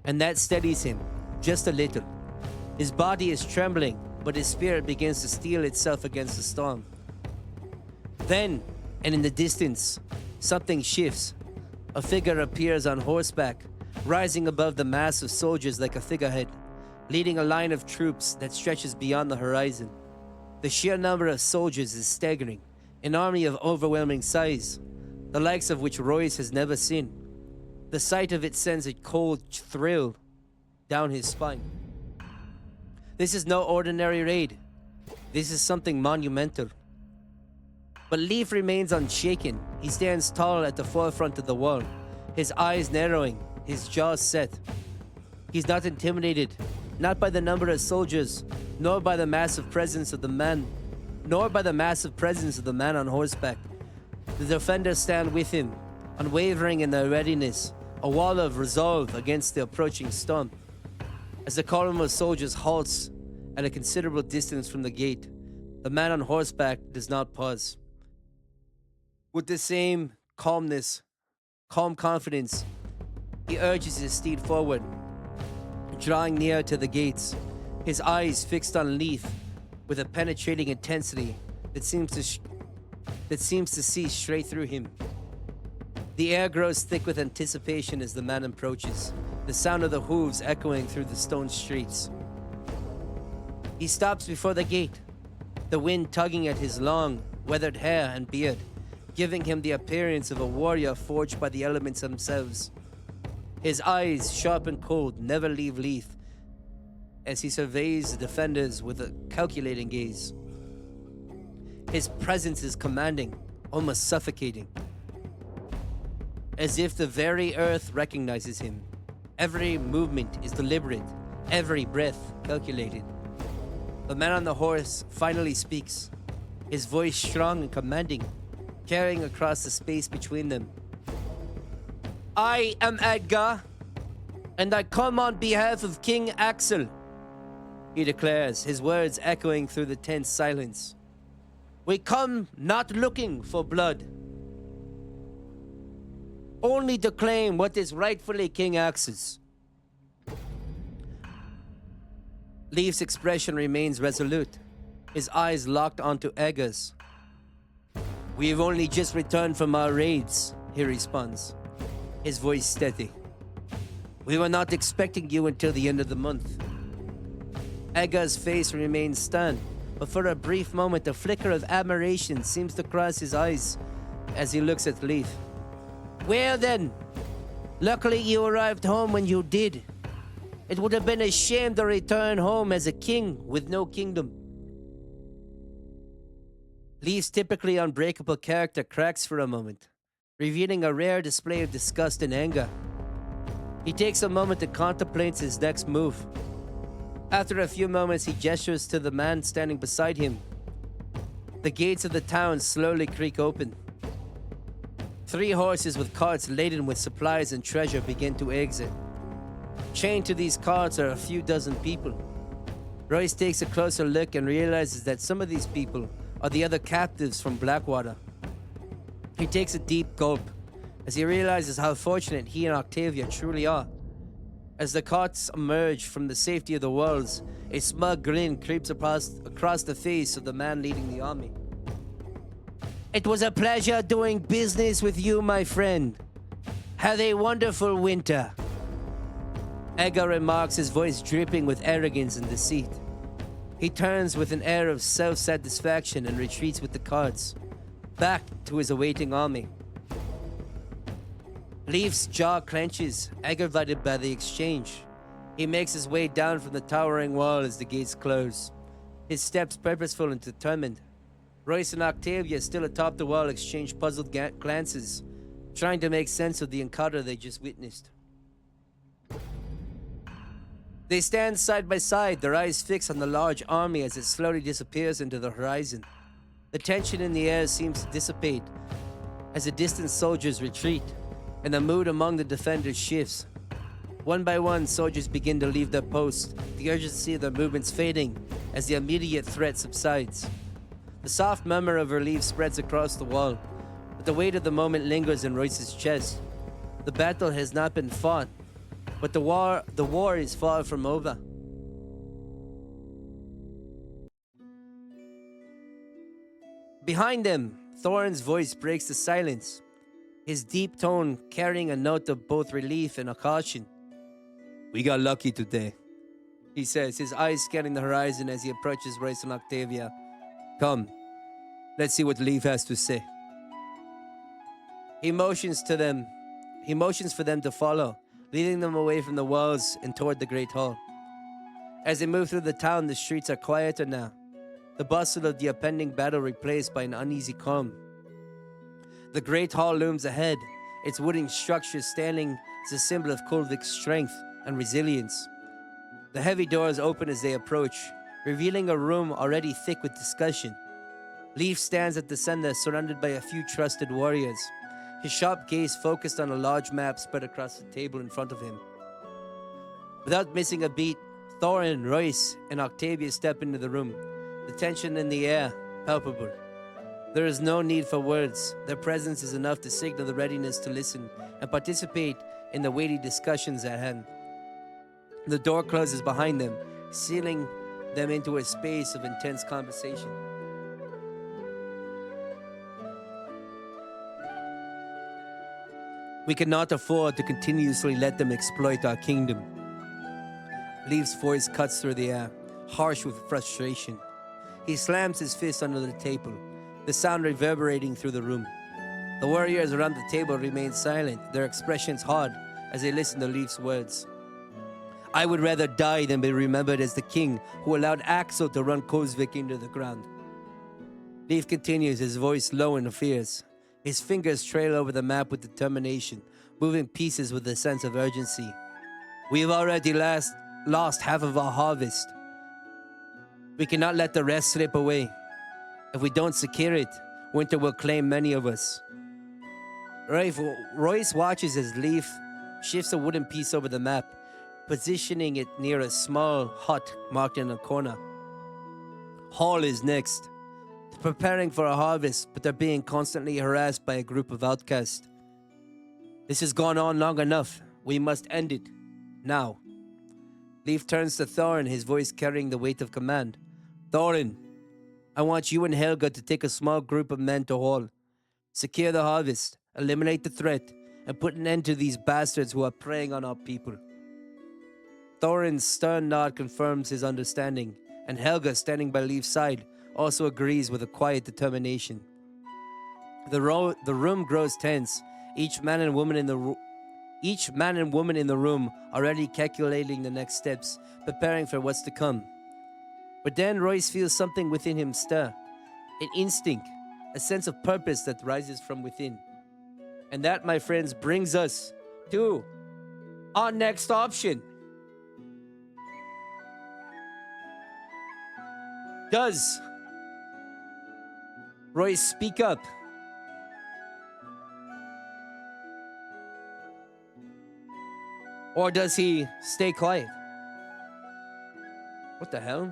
and that steadies him, just a little. His body is trembling, but his spirit begins to steel itself against the storm. Then, and in the distance, something shifts. A figure appears on horseback, rising above the mass of soldiers like a figurehead, leading a line of troops that stretches beyond the horizon. The sheer number of soldiers is staggering, an army of overwhelming size, the likes of which Royce has never seen. The sight of it sends a cold thrill down his spine. This is no ordinary raid. This is something monumental. But Leaf remains unshaken. He stands tall at the forefront of the wall, his eyes narrowing, his jaws set. He's not intimidated, not by the number of soldiers, nor by the massive presence of the man on horseback. The defenders stand with him, unwavering in their readiness, a wall of resolve against the approaching storm. As the column of soldiers halts at a considerable distance from the gate, the man on horseback does not pause. With the same calm confidence, he urges his steed forward, drawing near to the gates, his eyes fixed on Leaf with a penetrating intensity that seems to see straight through him. The air grows thick with anticipation as the man approaches, the sound of the hooves echoing through the stone streets. He stops before the gate, the wind tugging at his long, weathered hair and beard, giving him the appearance of a warrior forged by the elements themselves. His eyes, sharp and cold, never leave Leaf as he surveys the defenders with a calculating gaze. His presence is commanding, almost suffocating, as if the very earth recognizes him. Every movement is deliberate, every breath calculated. The man on the horse finally speaks, his voice strong and commanding, carrying across the space between them. I am Edgar, and I come on behalf of King Axel, he declares, his words echoing through the tense silence. We come not looking for blood, only to claim what is rightfully King Axel's. Leaf's expression remains resolute, his eyes locked onto Edgar's. We've only just returned from our raids, he responds, his voice steady. We were not expecting you until the end of the month. Edgar's face remains stern, but for a brief moment a flicker of admiration seems to cross his eyes as he looks at Leaf. Well then, luckily you arrived home when you did. It would have been a shame to return home as a king with no kingdom. Leaf's typically unbreakable character cracks for a moment, revealing a rare display of disgust and anger. He takes a moment to contemplate his next move. After a few moments, he gestures to the man standing beside him. The gates of the town slowly creak open. 3 horses with carts laden with supplies and treasure begin to exit. Chained to these carts are a few dozen people. Royce takes a closer look and realizes that some of these people are the other captives from Blackwater. He takes a deep gulp as he realizes how fortunate he and Octavia truly are. As the carts emerge from the safety of the walls, a smug grin creeps across the face of the man leading the army. It was a pleasure doing business with you, my friend. Have a wonderful winter. Edgar remarks, his voice dripping with arrogance and deceit. He turns with an air of self-satisfaction and retreats with the carts, back to his awaiting army. Leaf's jaw clenches, aggravated by the exchange. He makes his way down from the towering wall as the gates close, his steps purposeful and determined. Royce and Octavia, still atop the wall, exchange puzzled glances, trying to make sense of the encounter they just witnessed. They stand side by side, their eyes fixed on the large army as it slowly disappears into the horizon. The tension in the air seems to dissipate as the distant soldiers retreat, and the mood among the defenders shifts. One by one, soldiers begin to leave their posts, the urgency of their movements fading as the immediate threat subsides. The soft murmur of relief spreads across the wall, but the weight of the moment lingers in Royce's chest. The battle has not been fought, but the war is far from over. Behind them, Thorin's voice breaks the silence, his deep tone carrying a note of both relief and a caution. We got lucky today, he says, his eyes scanning the horizon as he approaches Royce and Octavia. Come, let's see what Leaf has to say. He motions to them, He motions for them to follow, leading them away from the walls and toward the great hall. As they move through the town, the streets are quieter now, the bustle of the impending battle replaced by an uneasy calm. The great hall looms ahead, its wooden structure standing as a symbol of Kulvik's strength and resilience. The heavy doors open as they approach, revealing a room already thick with discussion. Leaf stands at the center, surrounded by a few trusted warriors, his sharp gaze focused on a large map spread across the table in front of him. Without missing a beat, Thorin, Royce, and Octavia step into the room, the tension in the air palpable. There is no need for words. Their presence is enough to signal the readiness to listen and participate in the weighty discussions at hand. The door closes behind them, sealing them into a space of intense conversation. We cannot afford to continuously let them exploit our kingdom. Leaf's voice cuts through the air, harsh with frustration. He slams his fist under the table, the sound reverberating through the room. The warriors around the table remain silent, their expressions hard as they listen to Leaf's words. I would rather die than be remembered as the king who allowed Axel to run Kozvik into the ground. Leaf continues, his voice low and fierce. His fingers trail over the map with determination, moving pieces with a sense of urgency. We have already lost half of our harvest. We cannot let the rest slip away. If we don't secure it, winter will claim many of us. Royce watches as Leaf shifts a wooden piece over the map, positioning it near a small hut marked in a corner. Hall is next. They're preparing for a harvest, but they're being constantly harassed by a group of outcasts. This has gone on long enough. We must end it. Now. Leaf turns to Thorin, his voice carrying the weight of command. Thorin, I want you and Helga to take a small group of men to Hall. Secure the harvest, eliminate the threat, and put an end to these bastards who are preying on our people. Thorin's stern nod confirms his understanding, and Helga, standing by Leaf's side, also agrees with a quiet determination. The room grows tense, each man and woman in the room already calculating the next steps, preparing for what's to come. But then Royce feels something within him stir, an instinct, a sense of purpose that rises from within. And that, my friends, brings us to our next option. Does Royce speak up? Or does he stay quiet? What the hell?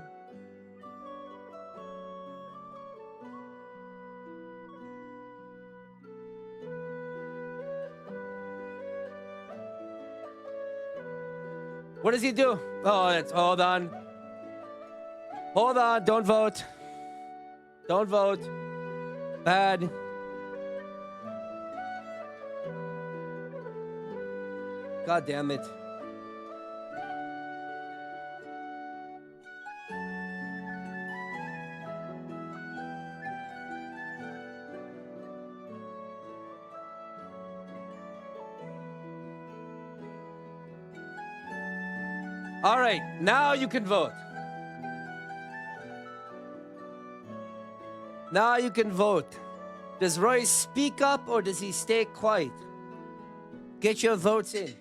What does he do? Oh, hold on. Hold on, don't vote. Don't vote. Bad. God damn it. All right, now you can vote. Now you can vote. Does Royce speak up or does he stay quiet? Get your votes in.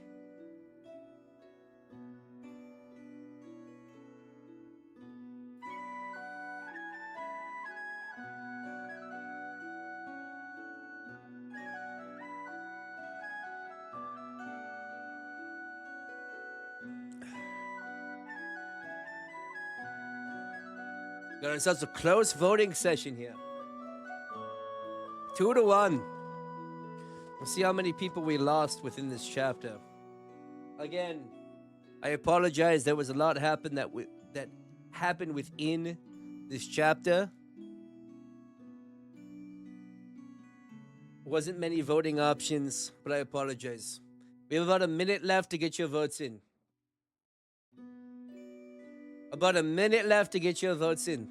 Got ourselves a close voting session here. 2-1. We'll see how many people we lost within this chapter. Again, I apologize. There was a lot that happened within this chapter. Wasn't many voting options, but I apologize. We have about a minute left to get your votes in. About a minute left to get your votes in.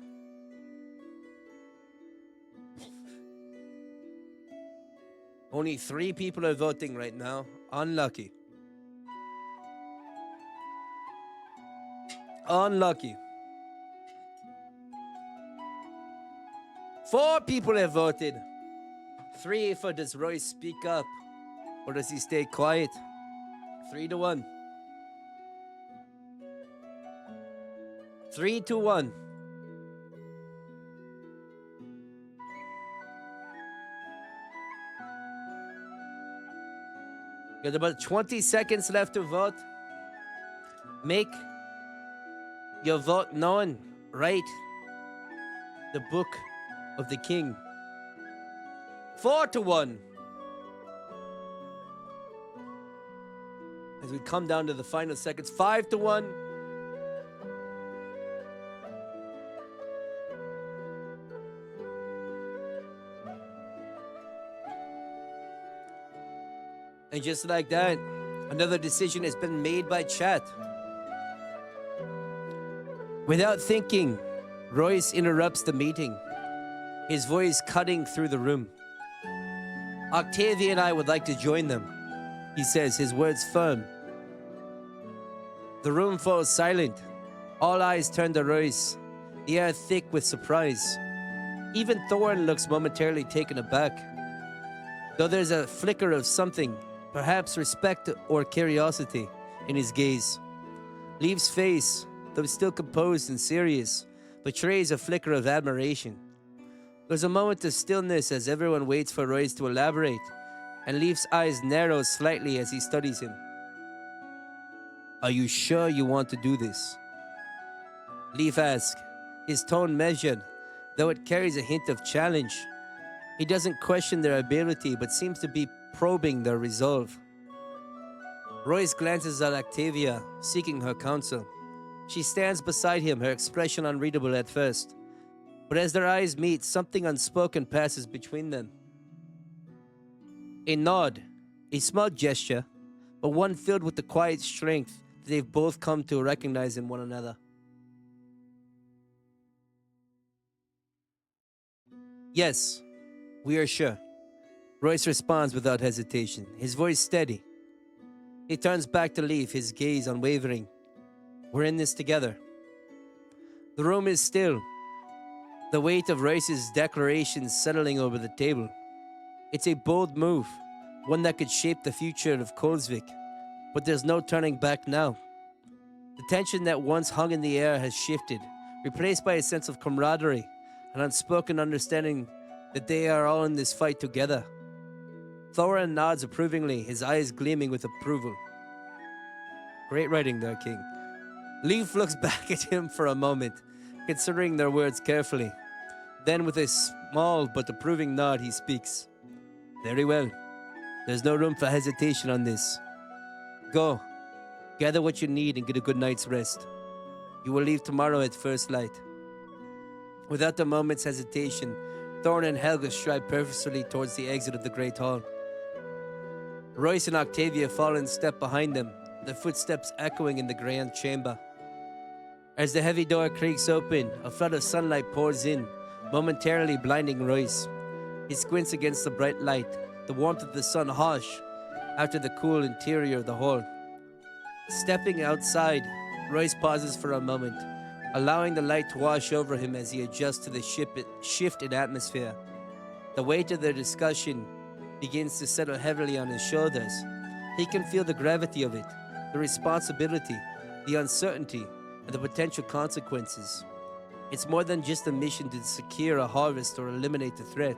Only 3 people are voting right now. Unlucky. Unlucky. 4 people have voted. 3 for does Royce speak up or does he stay quiet? 3-1. 3-1. Got about 20 seconds left to vote. Make your vote known. Write the book of the king. 4-1. As we come down to the final seconds, 5-1. And just like that, another decision has been made by chat. Without thinking, Royce interrupts the meeting, his voice cutting through the room. Octavia and I would like to join them, he says, his words firm. The room falls silent. All eyes turn to Royce, the air thick with surprise. Even Thorn looks momentarily taken aback, though there's a flicker of something, perhaps respect or curiosity, in his gaze. Leaf's face, though still composed and serious, betrays a flicker of admiration. There's a moment of stillness as everyone waits for Royce to elaborate, and Leaf's eyes narrow slightly as he studies him. Are you sure you want to do this? Leaf asks, his tone measured, though it carries a hint of challenge. He doesn't question their ability, but seems to be probing their resolve. Royce glances at Octavia, seeking her counsel. She stands beside him, her expression unreadable at first. But as their eyes meet, something unspoken passes between them. A nod, a small gesture, but one filled with the quiet strength that they've both come to recognize in one another. Yes, we are sure. Royce responds without hesitation, his voice steady. He turns back to Leaf, his gaze unwavering. We're in this together. The room is still, the weight of Royce's declaration settling over the table. It's a bold move, one that could shape the future of Colesvik, but there's no turning back now. The tension that once hung in the air has shifted, replaced by a sense of camaraderie, an unspoken understanding that they are all in this fight together. Thorin nods approvingly, his eyes gleaming with approval. Great writing there, King. Leaf looks back at him for a moment, considering their words carefully. Then with a small but approving nod, he speaks. Very well. There's no room for hesitation on this. Go. Gather what you need and get a good night's rest. You will leave tomorrow at first light. Without a moment's hesitation, Thorn and Helga stride purposefully towards the exit of the Great Hall. Royce and Octavia follow in step behind them, their footsteps echoing in the grand chamber. As the heavy door creaks open, a flood of sunlight pours in, momentarily blinding Royce. He squints against the bright light, the warmth of the sun harsh after the cool interior of the hall. Stepping outside, Royce pauses for a moment, allowing the light to wash over him as he adjusts to the shift in atmosphere. The weight of their discussion begins to settle heavily on his shoulders. He can feel the gravity of it, the responsibility, the uncertainty, and the potential consequences. It's more than just a mission to secure a harvest or eliminate the threat.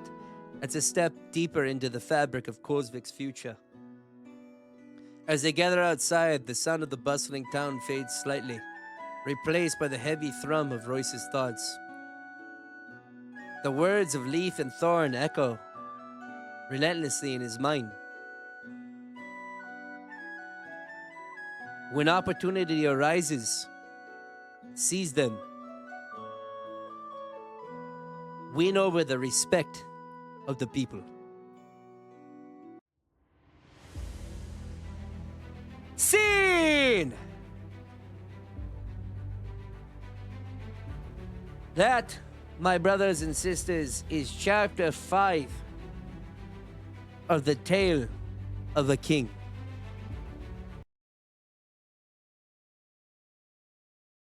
It's a step deeper into the fabric of Colesvik's future. As they gather outside, the sound of the bustling town fades slightly, replaced by the heavy thrum of Royce's thoughts. The words of Leaf and Thorn echo relentlessly in his mind. When opportunity arises, seize them. Win over the respect of the people. Scene! That, my brothers and sisters, is chapter 5 or the tale of a king.